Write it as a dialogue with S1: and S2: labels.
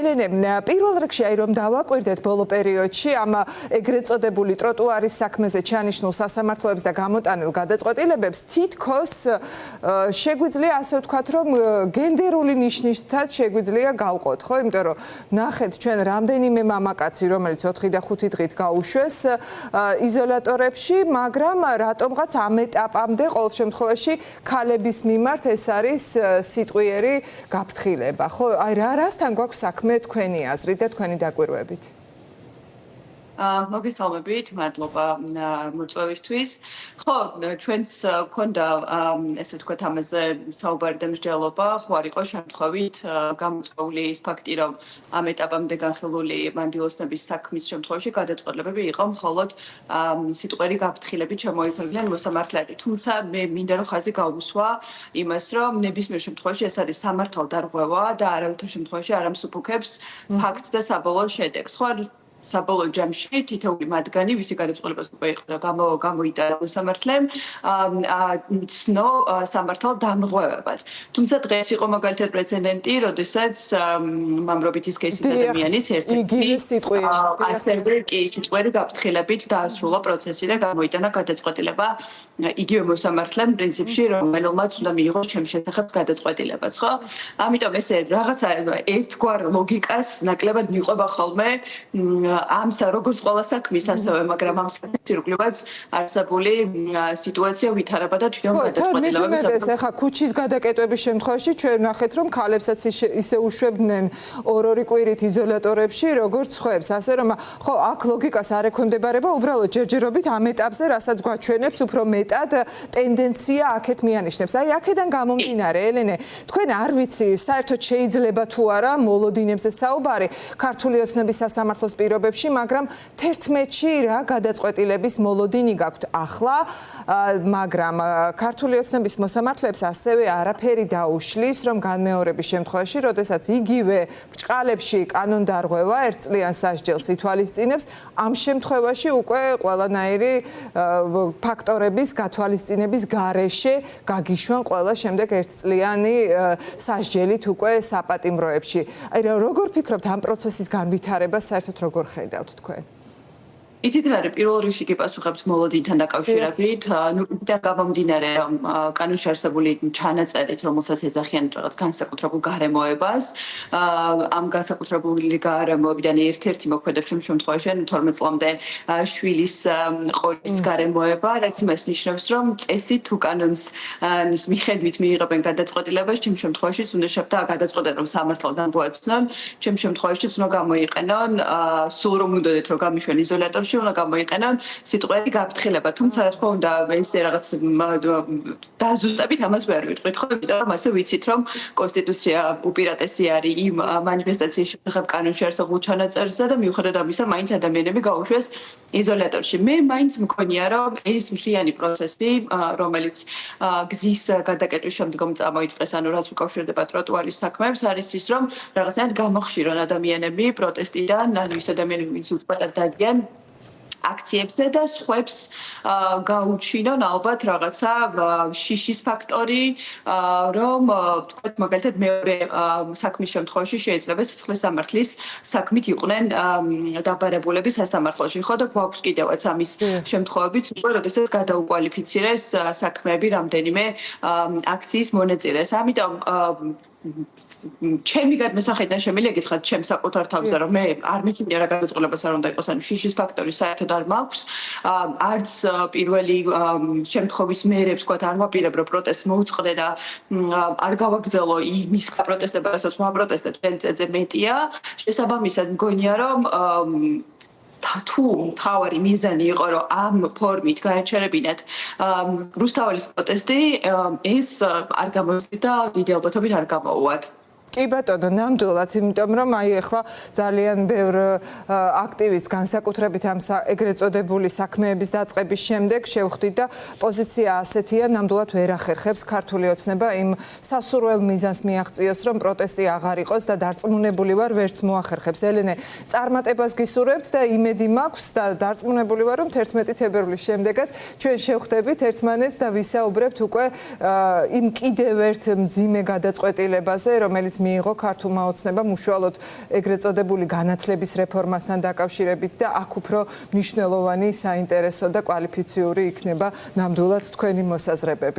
S1: ელენე, პირველ რიგში აი რომ დავაკვირდეთ ბოლო პერიოდში ამ ეგრეთ წოდებული ტროტუარის საქმეზე ჩანიშნულ სასამართლოებს და გამოტანილ გადაწყვეტილებებს თითქოს შეგვიძლია ასე ვთქვათ რომ გენდერული ნიშნითაც შეგვიძლია გავყოთ, ხო? იმიტომ რომ ნახეთ ჩვენ რამდენიმე მამაკაცი, რომელიც 4 და 5 დღით გაუშვეს იზოლატორებში, მაგრამ რატომღაც ამ ეტაპამდე ყოველ შემთხვევაში ქალების მიმართ ეს არის სიტყვიერი გაფრთხილება, ხო? აი რასთან გვაქვს საქმე თქვენი აზრით და თქვენი დაკვირვებით?
S2: მოგესალმებით, მადლობა მოწვევისთვის. ხო, ჩვენც გქონდა ესე ვთქვათ ამაზე საუბარი და მსჯელობა, ხო არ იყო შემთხვევით გამოწვეული ის ფაქტი, რომ ამ ეტაპამდე განხილული მანდილოსნების საქმის შემთხვევაში გადაწყვეტილებები იყო მხოლოდ სიტყვიერი გაფრთხილებით შემოიფარგლიან მოსამართლეები. თუმცა მე მინდა რომ ხაზი გავუსვა იმას, რომ ნებისმიერ შემთხვევაში ეს არის სამართალდარღვევა და არავითარ შემთხვევაში არ ამსუბუქებს ფაქტს და საბოლოო შედეგს. ხო, საბოლოო ჯამში თითოეული მათგანი, ვისი გადაწყვეტილებას უკვე იყო გამოიტანა მოსამართლემ, ცნო სამართალ დამრღვევებად. თუმცა დღეს იყო მაგალითად პრეცედენტი, როდესაც მამრობითის კეისის ადამიანიც ერთ-ერთი ასევე სიტყვიერი გაფრთხილებით დაასრულა პროცესი და გამოიტანა გადაწყვეტილება იგივე მოსამართლემ პრინციპში, რომელმაც უნდა მიიღოს ჩემს შესახებ გადაწყვეტილებაც, ხო? ამიტომ ესე რაღაცა ერთგვარ ლოგიკას ნაკლებად მიყვება ხოლმე ამსა როგორც ყველა საქმის ასევე, მაგრამ ამ საქმის ირგვლივაც არსებული სიტუაცია ვითარება და თვითონ გადაწყვეტილებები.
S1: ეხა ქუჩის გადაკეტვების შემთხვევაში ჩვენ ნახეთ, რომ ქალებსაც ისე უშვებდნენ ორ-ორი კვირით იზოლატორებში, როგორც ხვებს, ასე რომ ხო, აქ ლოგიკას არ ექვემდებარება, უბრალოდ ჯერჯერობით ამ ეტაპზე, რასაც გვაჩვენებს, უფრო მეტად ტენდენცია აქეთ მიანიშნებს. აი, აქედან გამომდინარე, ელენე, თქვენ არ ვიცი, საერთოდ შეიძლება თუ არა მოლოდინებზე საუბარი ქართული ოცნების სასამართლოს პირობებში, მაგრამ 11-ში რა გადაწყვეტილების მოლოდინი გაქვთ ახლა, მაგრამ ქართული ოცნების მოსამართლეებს ასევე არაფერი დაუშლის, რომ განმეორების შემთხვევაში, როდესაც იგივე ბრჭყალებში კანონდარღვევა ერთწლიან სასჯელს ითვალისწინებს, ამ შემთხვევაში უკვე ყველანაირი ფაქტორების გათვალისწინების გარეშე გაგიშვან ყველა შემდეგ ერთწლიანი სასჯელით უკვე საპატიმროებში. აი როგორ ფიქრობთ ამ პროცესის განვითარებას საერთოდ როგორ ხედავთ თქვენ?
S2: იცით რა არის პირველ რიგში კი პასუხებთ მოლოდინთან დაკავშირებით, ნუ იქიდან გამომდინარე რომ კანონში არსებული ჩანაწერით, რომელსაც ეძახიან რაღაც განსაკუთრებულ გარემოებას, ამ განსაკუთრებული გარემოებიდან ერთ-ერთი მოქმედებს შემთხვევაში 12 წლამდე შვილის ყოლის გარემოება, რაც იმას ნიშნავს, რომ წესით თუ კანონის მიხედვით მიიღებენ გადაწყვეტილებას, ჩემ შემთხვევაში უნდა შეფთა გადაწყვეტა რომ სამართალთან მოეცნონ, ჩემ შემთხვევაში უნდა გამოიყენონ სულ რომ უნდათ რომ გამიშვენ იზოლატორში უნდა გამოიყენონ სიტყვიერი გაფრთხილება. თუმცა რა თქმა უნდა, ეს რაღაც დაზუსტებით ამას ვერ ვიტყვით, ხო? იმიტომ რომ ასე ვიცით, რომ კონსტიტუცია უპირატესი არის იმ მანიფესტაციის შესახებ კანონში არსებულ ჩანაწერზე და მიუხედავად ამისა, მაინც ადამიანები გაუშვეს იზოლატორში. მე მაინც მგონია, რომ ეს მთლიანი პროცესი, რომელიც გზის გადაკეტვის შემდგომ წამოიწყეს, ანუ რაც უკავშირდება ტროტუარის საქმეებს, არის ის, რომ რაღაცნაირად გამოხშირონ ადამიანები პროტესტიდან, ანუ ის ადამიანები, ვინც უწყვეტად დადიან აქციებზე და სხვებს გაუჩინონ ალბათ რაღაცა შიშის ფაქტორი, რომ თქვათ მაგალითად მეორე საქმის შემთხვევაში შეიძლება სისხლის სამართლის საქმით იყვნენ დაბარებულები სასამართლოში. ხო და გვაქვს კიდევაც ამის შემთხვევებიც, უკვე როდესაც გადაუკვალიფიცირეს საქმეები რამდენიმე აქციის მონაწილეს. ამიტომ ჩემი გადმოსახედიდან შემიძლია გითხრათ ჩემ საკუთარ თავზე, რომ მე არ მიცინია რა გადაწყვეტილებას არ უნდა იყოს, ანუ შიშის ფაქტორი საერთოდ არ მაქვს. არც პირველი შემთხვევის მერებს ვთქვათ არ ვაპირებ, რომ პროტესტს მოუწყდე და არ გავაგრძელო იმის პროტესტება, რასაც ვაპროტესტებ წელიწადზე მეტია. შესაბამისად მგონია, რომ თუ თავარი მიზანი იყო, რომ ამ ფორმით გაეჩერებინათ რუსთაველის პროტესტი, ეს არ გამოსდით და დიდი ალბათობით არ გამოუვათ.
S1: კი ბატონო, ნამდვილად, იმიტომ რომ აი ახლა ძალიან ბევრ აქტივისტს განსაკუთრებით ამ ეგრეთ წოდებული საქმეების დაწყების შემდეგ შევხვდით და პოზიცია ასეთია, ნამდვილად ვერ ახერხებს ქართული ოცნება იმ სასურველ მიზანს მიაღწიოს, რომ პროტესტი აღარ იყოს და დარწმუნებული ვარ, ვერც მოახერხებს. ელენე, წარმატებას გისურვებთ და იმედი მაქვს და დარწმუნებული ვარ, რომ 11 თებერვლის შემდეგაც ჩვენ შევხვდებით ერთმანეთს და ვისაუბრებთ უკვე იმ კიდევ ერთ მძიმე გადაწყვეტილებაზე, რომელიც მიიღო ქართულმა ოცნებამ უშუალოდ ეგრეთ წოდებული განათლების რეფორმასთან დაკავშირებით და აქ უფრო მნიშვნელოვანი საინტერესო და კვალიფიციური იქნება ნამდვილად თქვენი მოსაზრებები.